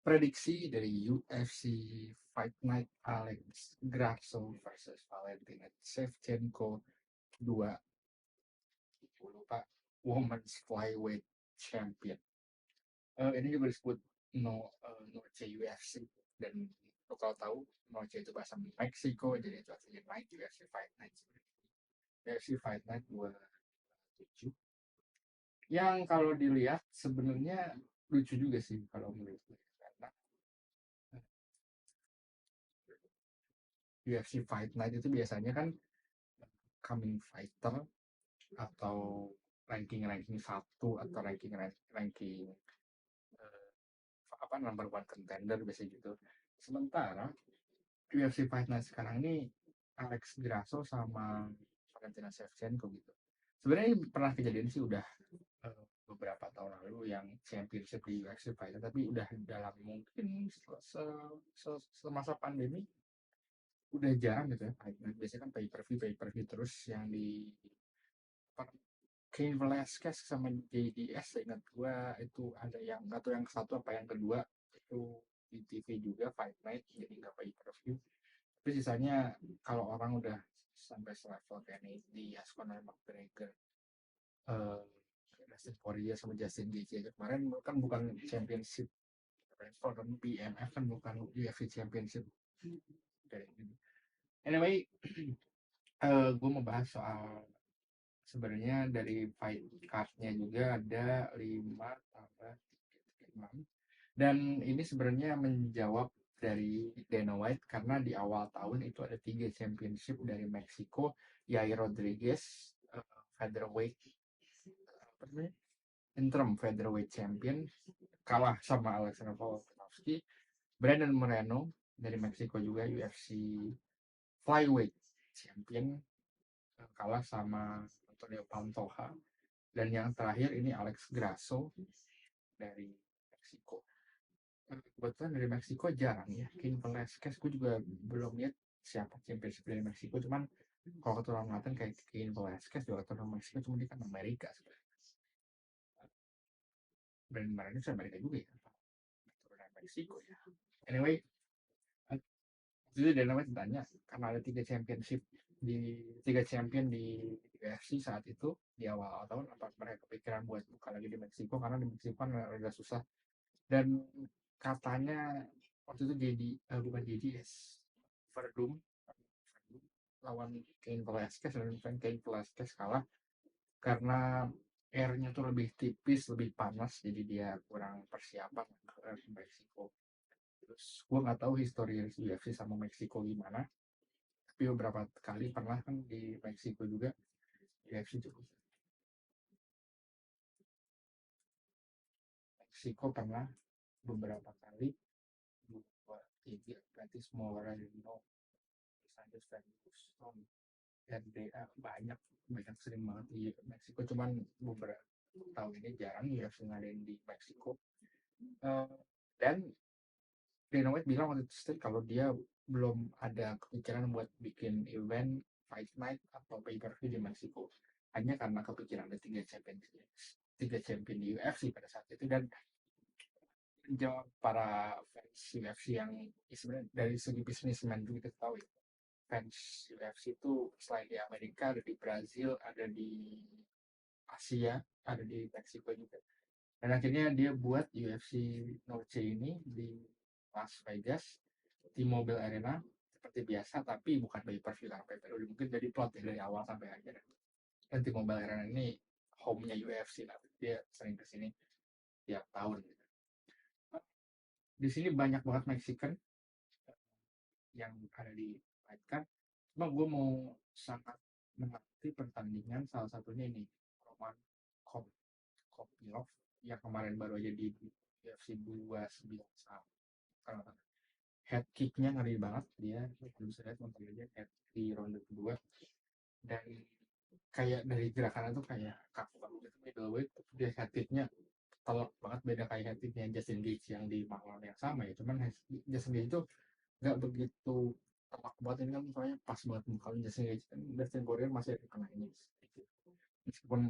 prediksi dari UFC Fight Night Alex Grasso versus Valentina Shevchenko 2, gue lupa, Women's Flyweight Champion. Ini juga disebut Noche UFC, dan lo kalau tahu Noche itu bahasa Meksiko, jadi itu artinya Night, UFC Fight Night. UFC Fight Night 27 yang kalau dilihat sebenarnya lucu juga sih kalau menurut gue, karena UFC Fight Night itu biasanya kan coming fighter atau ranking satu atau ranking apa number one contender biasanya gitu. Sementara UFC Fight Night sekarang ini Alex Grasso sama Valentina Shevchenko gitu. Sebenarnya pernah kejadian sih, udah beberapa tahun lalu yang championship di UFC Fight Night, tapi udah dalam mungkin semasa pandemi udah jarang gitu ya Fight Night. Biasanya kan pay per view terus yang di Cain Velasquez sama JDS, ingat gua itu ada yang nggak tahu yang satu apa yang kedua itu di TV juga Fight Night, jadi nggak pay per view. Tapi sisanya kalau orang udah sampai selevel kayak Diaz, Conor McGregor, uh, Dustin Poirier sama Justin Gaethje aja kemarin kan bukan championship level kan, BMF kan bukan UFC championship kayak gini. Anyway, gue mau bahas soal sebenarnya dari fight cardnya juga ada 5 tambah 6, dan ini sebenarnya menjawab dari Dana White karena di awal tahun itu ada 3 championship dari Meksiko. Yair Rodriguez, featherweight apa namanya, interim featherweight champion, kalah sama Alexander Volkanovski. Brandon Moreno dari Meksiko juga UFC flyweight champion, kalah sama Antonio Pantoja. Dan yang terakhir ini Alex Grasso dari Meksiko. Kebetulan dari Meksiko jarang ya. Cain Velasquez gue juga belum lihat siapa championship dari Meksiko. Cuman kalau keturunan Latin kayak Cain Velasquez juga keturunan Meksiko, cuma dia kan Amerika sebenarnya. Brandon Moreno itu Amerika juga ya. Keturunan Meksiko ya. Anyway, itu dia namanya tanya karena ada 3 championship di 3 champion di UFC saat itu di awal tahun, apa mereka kepikiran buat buka lagi di Meksiko, karena di Meksiko kan agak susah. Dan katanya waktu itu bukan JDS, Verdum lawan Cain Velasquez, dan Cain Velasquez kalah karena airnya tuh lebih tipis, lebih panas, jadi dia kurang persiapan ke Meksiko. Terus gue nggak tahu histori UFC sama Meksiko gimana, tapi beberapa kali pernah kan di Meksiko juga UFC cukup. Meksiko pernah beberapa kali, 2, 3, berarti semua orang know Sanchez, Ferguson, RDA, banyak sering banget di Meksiko. Cuman beberapa tahun ini jarang UFC ngadain di Meksiko. Dan Dana White bilang waktu itu kalau dia belum ada kepikiran buat bikin event Fight Night atau pay per view di Meksiko, hanya karena kepikiran ada 3 champion di UFC pada saat itu. Dan jawab para fans UFC yang sebenarnya dari segi bisnismen juga kita tahu ya, fans UFC itu selain di Amerika ada di Brazil, ada di Asia, ada di Meksiko juga. Dan akhirnya dia buat UFC Noche ini di Las Vegas, T-Mobile Arena seperti biasa, tapi bukan pay per view karena pay per view mungkin jadi plot ya dari awal sampai akhir. Dan T-Mobile Arena ini home-nya UFC lah, dia sering kesini tiap tahun gitu. Di sini banyak banget Mexican yang ada di fight card. Cuma gue mau sangat mengerti pertandingan salah satunya ini Roman Kopilov yang kemarin baru aja di UFC 291. Head kicknya ngeri banget, dia bisa lihat nonton aja head di ronde kedua, dan kayak dari gerakannya tuh kayak kaku banget gitu middleweight, dia head kicknya telak banget, beda kayak head kicknya Justin Gaethje yang di Marlon yang sama ya. Cuman Justin Gaethje itu nggak begitu telak banget, ini kan soalnya pas banget kalau Justin Gaethje kan, Dustin Poirier masih kena ini sedikit, meskipun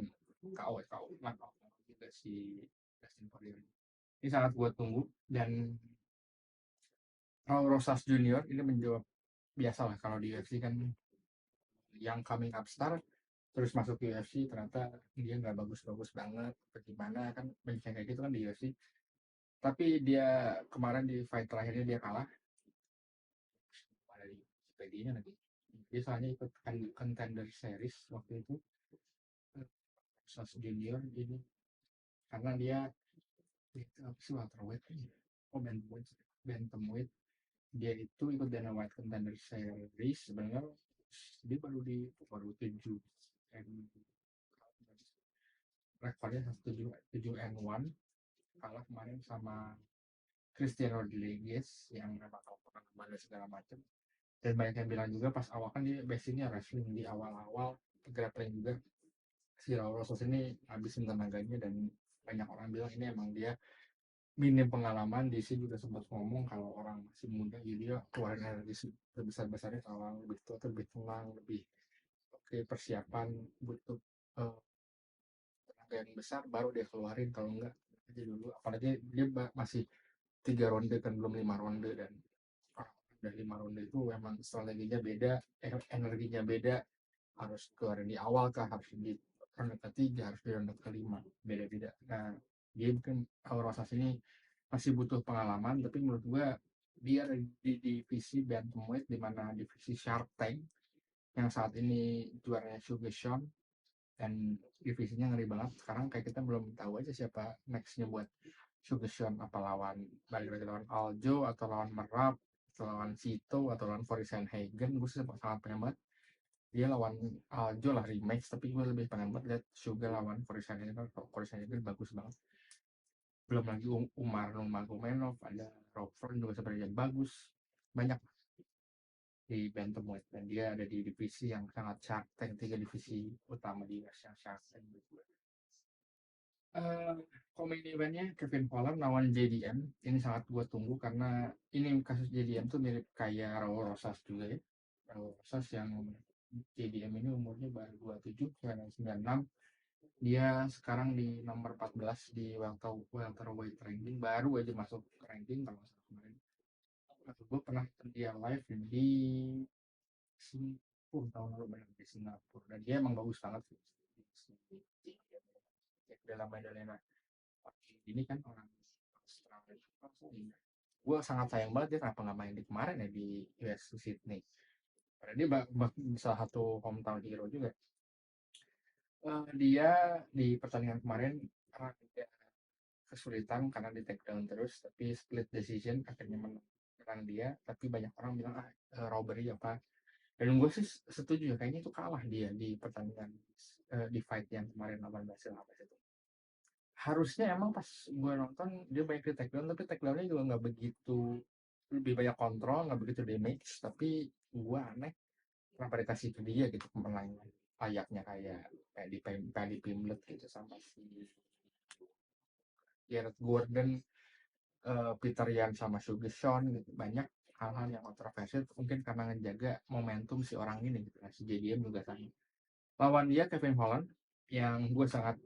KO knockout juga si Dustin Poirier. Ini sangat gue tunggu, dan Raul Rosas Junior ini menjawab, biasalah kalau di UFC kan yang coming up star terus masuk ke UFC ternyata dia nggak bagus-bagus banget bagaimana kan, banyak yang kayak gitu kan di UFC. Tapi dia kemarin di fight terakhirnya dia kalah, ada di Wikipedia lagi. Dia soalnya ikut contender series waktu itu, Rosas Junior ini, karena dia itu apa sih, welterweight kan ya? Oh, bantamweight. Dia itu ikut Dana White Contender Series sebenarnya, dia baru 7 and rekornya 7-1, kalah kemarin sama Christian Rodriguez yang memang tahu pernah kembali segala macam. Dan banyak yang bilang juga pas awal kan dia basicnya wrestling, di awal-awal grappling juga si Raul Rosas ini habisin tenaganya, dan banyak orang bilang ini emang dia minim pengalaman. Di sini juga sempat ngomong kalau orang masih muda jadi dia keluarin energi sebesar-besarnya, kalau lebih tua tuh lebih tenang, lebih oke, persiapan butuh tenaga yang besar baru dia keluarin, kalau enggak aja dulu, apalagi dia masih 3 ronde kan, belum 5 ronde, dan orang udah 5 ronde itu memang strateginya beda, energinya beda, harus keluarin di awal kah, harus di ronde ketiga, harus di ronde kelima, beda-beda. Nah, dia mungkin kalau Rosas ini masih butuh pengalaman, tapi menurut gua dia ada di divisi bantamweight, di mana divisi Shark Tank yang saat ini juaranya Sugar Sean, dan divisinya ngeri banget sekarang. Kayak kita belum tahu aja siapa nextnya buat Sugar Sean, apa lawan, balik lagi lawan Aljo, atau lawan Merab, atau lawan Sito, atau lawan Forisen Hagen. Gue sih sangat pengen banget dia lawan Aljo lah rematch, tapi gue lebih pengen banget lihat Sugar lawan Forisen Hagen. Forisen Hagen bagus banget, belum lagi Umar Nurmagomedov, ada Rob Font juga sebenarnya bagus, banyak di bantamweight, dan dia ada di divisi yang sangat sharp tank, 3 divisi utama di US yang sharp tank juga. Main eventnya Kevin Holland lawan JDM, ini sangat gue tunggu karena ini kasus JDM tuh mirip kayak Raul Rosas juga ya. Raul Rosas yang JDM ini umurnya baru 27, 96. Dia sekarang di nomor 14 di welterweight ranking, baru aja masuk ranking kalau nggak salah kemarin. Gue pernah nonton dia live di Singapura tahun lalu, banyak di Singapura, dan dia emang bagus banget sih. Dalam medalena ini kan orang Australia. Gue sangat sayang banget dia kenapa nggak main di kemarin ya di US Sydney. Karena dia salah satu hometown hero juga. Dia di pertandingan kemarin karena dia kesulitan karena di take down terus, tapi split decision akhirnya menang dia. Tapi banyak orang bilang robbery apa, dan gue sih setuju ya, kayaknya itu kalah dia di pertandingan, di fight yang kemarin lawan Basil apa itu. Harusnya emang pas gue nonton dia banyak di take down, tapi take downnya juga nggak begitu, lebih banyak kontrol, nggak begitu damage. Tapi gue aneh kenapa dikasih ke dia gitu kemenangan layaknya kayak di Paddy Pimblett gitu, sama si Jared Gordon, Peter Yan, sama Sugar Sean gitu. Banyak hal-hal yang kontroversial mungkin karena ngejaga momentum si orang ini gitu. Nah, si JDM juga sama. Lawan dia Kevin Holland yang gue sangat,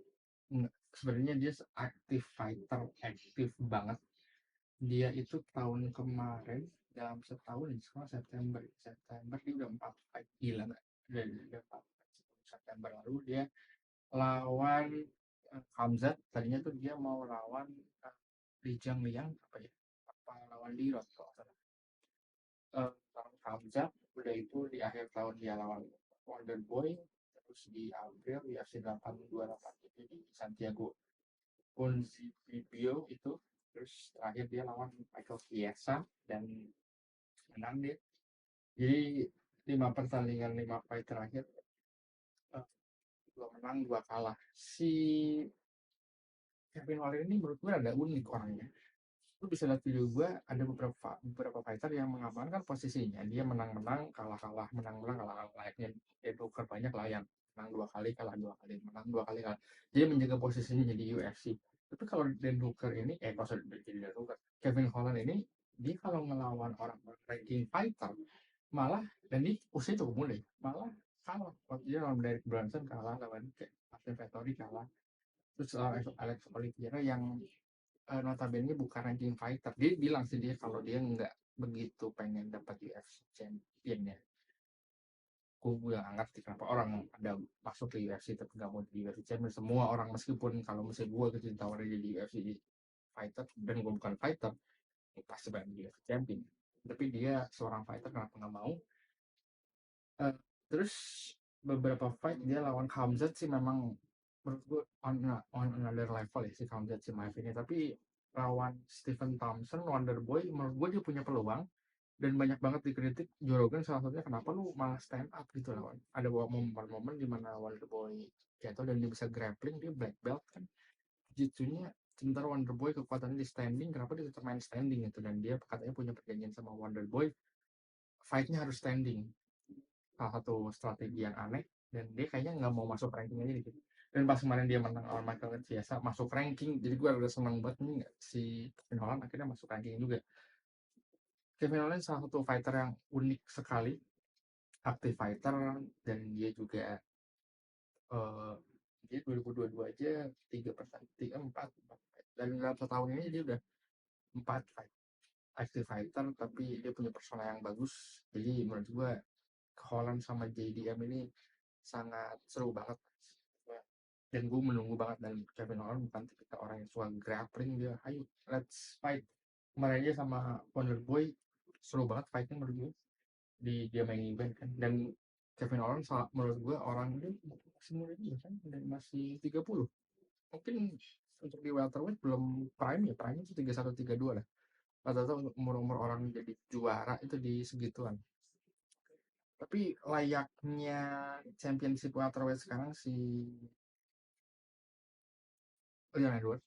sebenarnya dia aktif fighter, aktif banget. Dia itu tahun kemarin dalam setahun, sekarang September dia udah 4 fight, gila nggak? Udah 4 September lalu dia lawan Hamzat. Tadinya tuh dia mau lawan Li Liang apa ya, apa lawan Lirot kalau salah. Lawan Hamzat, udah itu di akhir tahun dia lawan Wonder Boy, terus di April di UFC 828 itu di Santiago Ponzinibbio itu, terus terakhir dia lawan Michael Chiesa dan menang dia. Jadi 5 pertandingan, 5 fight terakhir, 2 menang 2 kalah. Si Kevin Holland ini menurut gue ada unik orangnya. Lu bisa lihat video gue, ada beberapa fighter yang mengamankan posisinya, dia menang-menang kalah-kalah, menang-menang kalah-kalah, layaknya itu banyak lah yang menang 2 kali, kalah 2 kali, menang 2 kali, kalah. Dia menjaga posisinya jadi UFC. Tapi kalau Dan Hooker ini, kalau sudah jadi Dan Hooker, Kevin Holland ini, dia kalau ngelawan orang ranking fighter malah, dan dia usia cukup muda, malah kalah. Waktu dia lawan Derek Brunson kalah, lawan Martin Vettori kalah, terus Alex Oliveira yang notabene bukan ranking fighter, dia bilang sih dia kalau dia nggak begitu pengen dapat UFC champion ya. Gue gak ngerti kenapa orang ada masuk ke UFC tapi gak mau jadi UFC champion. Semua orang, meskipun kalau misalnya gue gitu ditawarin jadi UFC fighter dan gue bukan fighter, pasti pengen jadi UFC champion. Tapi dia seorang fighter, kenapa nggak mau? Eh, terus beberapa fight dia lawan Khamzat sih memang menurut gue on another level ya si Khamzat si Maif ini. Tapi lawan Stephen Thompson Wonderboy, menurut gue dia punya peluang dan banyak banget dikritik Joe Rogan, salah satunya kenapa lu malah stand up gitu lawan. Ada momen-momen di mana Wonderboy jatuh dan dia bisa grappling, dia black belt kan jitsunya. Sementara Wonderboy kekuatannya di standing, kenapa dia tetap main standing gitu. Dan dia katanya punya perjanjian sama Wonderboy, fightnya harus standing, salah satu strategi yang aneh. Dan dia kayaknya nggak mau masuk ranking aja gitu. Dan pas kemarin dia menang lawan Michael Chiesa masuk ranking, jadi gue udah seneng banget nih si Kevin Holland akhirnya masuk ranking juga. Kevin Holland salah satu fighter yang unik sekali, aktif fighter. Dan dia juga eh, dia 2022 aja 4 dan dalam setahun ini dia udah 4 fight active fighter, tapi dia punya persona yang bagus. Jadi menurut gue Holland sama JDM ini sangat seru banget. Dan gue menunggu banget, dan Kevin Holland bukan tipikal orang yang suka grappling. Dia ayo let's fight. Kemarin aja sama Wonderboy seru banget fightnya menurut gue, di dia main event kan. Dan Kevin Holland menurut gue orang ini masih muda juga kan, dan masih 30 mungkin. Untuk di welterweight belum prime ya, prime itu 31 32 lah. Rata-rata untuk umur-umur orang jadi juara itu di segituan. Tapi layaknya championship welterweight sekarang si Leon Edwards,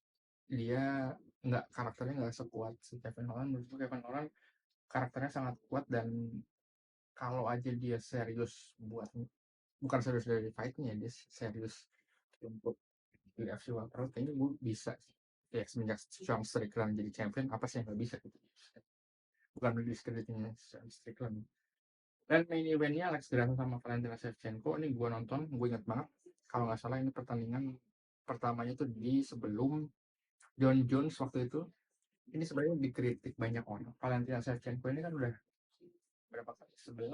dia nggak, karakternya nggak sekuat si Kevin Holland. Menurut gue Kevin Holland karakternya sangat kuat, dan kalau aja dia serius buat, bukan serius dari fightnya, dia serius untuk UFC welterweight, kayaknya gue bisa sih. Ya semenjak Sean Strickland jadi champion, apa sih yang nggak bisa gitu. Bukan diskreditnya Sean Strickland. Dan main eventnya Alex Grasso sama Valentina Shevchenko, ini gue nonton, gue inget banget. Kalau nggak salah ini pertandingan pertamanya tuh di sebelum John Jones waktu itu. Ini sebenarnya dikritik banyak orang. Valentina Shevchenko ini kan udah berapa kali? 11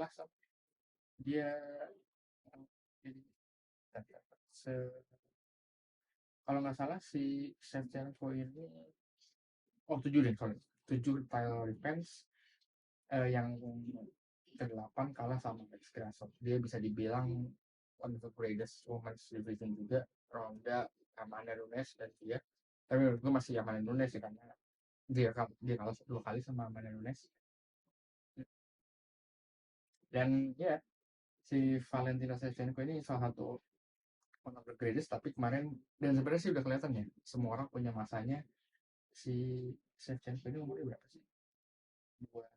dia jadi, kalau nggak salah si Shevchenko ini, oh 7 deh, sorry, 7 title defense. Yang ke-8 kalah sama Alex Grasso. Dia bisa dibilang one of the greatest women's division juga. Ronda, Amanda Nunes, dan dia. Tapi menurut gue masih Amanda Nunes ya, karena dia kalah 2 kali sama Amanda Nunes. Dan ya, si Valentina Shevchenko ini salah satu one of the greatest. Tapi kemarin, dan sebenarnya sih udah kelihatan ya, semua orang punya masanya. Si Shevchenko ini umurnya berapa sih?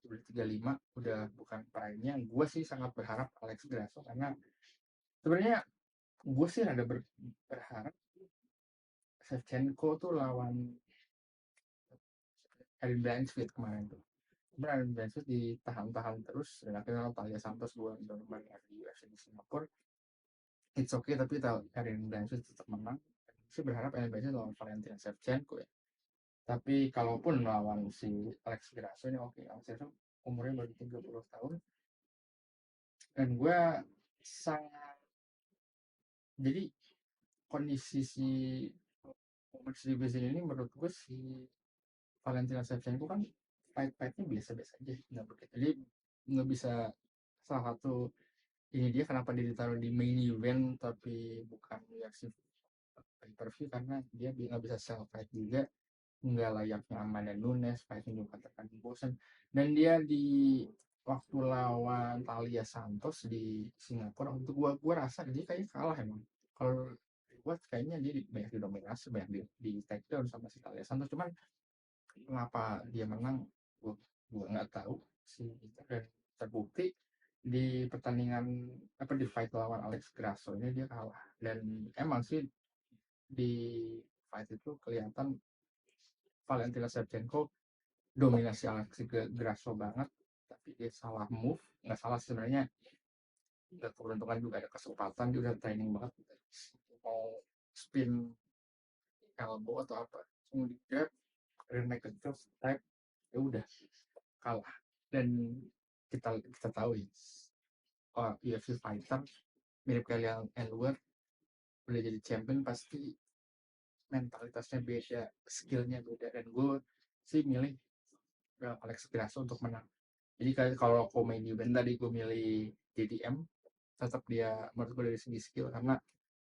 Udah 35, udah bukan prime-nya. Gue sih sangat berharap Alex Grasso, karena sebenarnya gue sih ada berharap Shevchenko tuh lawan Erin Blanchfield kemarin tuh. Cuman Erin Blanchfield ditahan-tahan terus, dan akhirnya Talia Santos gue nonton di UFC di Singapura. It's okay, tapi Erin Blanchfield tetap menang. Saya berharap Erin Blanchfield lawan Valentina Shevchenko ya. Tapi kalaupun lawan si Alex Grasso ini oke. Alex Grasso umurnya baru 30 tahun. Dan gue sangat, jadi kondisi si Women's Division ini menurut gue si Valentina Shevchenko kan fight-fightnya biasa-biasa aja, nggak begitu. Jadi nggak bisa, salah satu ini dia kenapa dia ditaruh di main event tapi bukan UFC pay per view, karena dia nggak bisa sell fight juga, nggak layaknya Amanda Nunes fightnya juga katakan bosan. Dan dia di waktu lawan Talia Santos di Singapura, untuk gua rasa dia kayaknya kalah emang. Kalau buat kayaknya dia banyak didominasi, banyak di take down sama si Talia Santos. Cuman kenapa dia menang, gua nggak tahu sih. Dan terbukti di pertandingan, apa, di fight lawan Alex Grasso ini dia kalah. Dan emang sih di fight itu kelihatan Valentina Shevchenko dominasi Alex Grasso banget. Tapi dia salah move, nggak salah sebenarnya, nggak keberuntungan juga, ada kesempatan dia udah training banget, mau spin elbow atau apa, cuma di grab, rear naked choke, tap, ya udah kalah. Dan kita tahu ya, UFC fighter mirip kalian Elwer udah jadi champion pasti mentalitasnya beda, skillnya beda, dan gue sih milih Alex Grasso untuk menang. Jadi kalau komedi event tadi gue milih JDM, tetap dia menurut gue dari segi skill, karena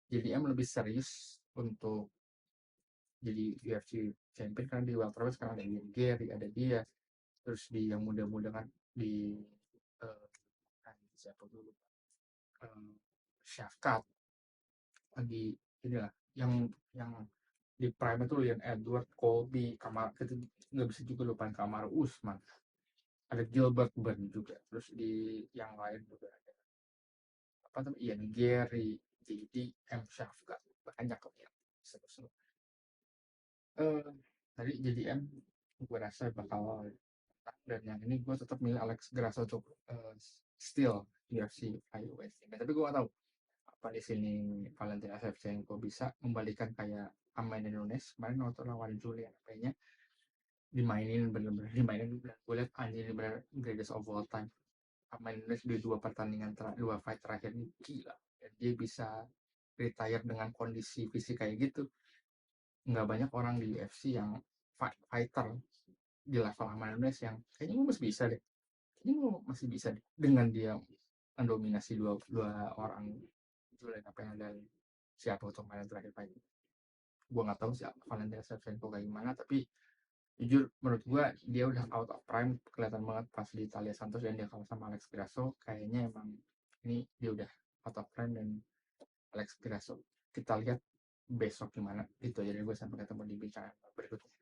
JDM lebih serius untuk jadi UFC champion, karena di welterweight sekarang ada Ian Gary, ada dia, terus di yang muda-muda kan di uh, siapa dulu, uh, Shafkat lagi inilah yang di prime itu Leon Edward, Colby, Kamar, kita nggak bisa juga lupain Kamar Usman, ada Gilbert Burns juga, terus di yang lain juga ada apa tuh Ian Gary, JD, M Shafkat, banyak kok ya, seru-seru. eh Tadi JDM gue rasa bakal menang, dan yang ini gue tetap milih Alex Grasso untuk still UFC flyweight. Tapi gue gak tahu apa di sini Valentina Shevchenko bisa membalikan kayak Amanda Nunes kemarin waktu lawan Julian kayaknya dimainin bener-bener dimainin, dan gue lihat anjing ini bener greatest of all time. Amanda Nunes di dua fight terakhir ini gila, dan dia bisa retire dengan kondisi fisik kayak gitu. Nggak banyak orang di UFC yang fighter di level Amanda Nunes yang kayaknya gue masih bisa deh, kayaknya gue masih bisa deh dengan dia mendominasi dua orang Julian apa yang ada siapa untuk main terakhir fight. Gue nggak tahu siapa Valentina Shevchenko kayak gimana, tapi jujur menurut gue dia udah out of prime, kelihatan banget pas di Talia Santos dan dia kalah sama Alex Grasso, kayaknya emang ini dia udah out of prime. Dan Alex Grasso kita lihat besok gimana. Itu aja dari gue, sampai ketemu di bicara berikutnya.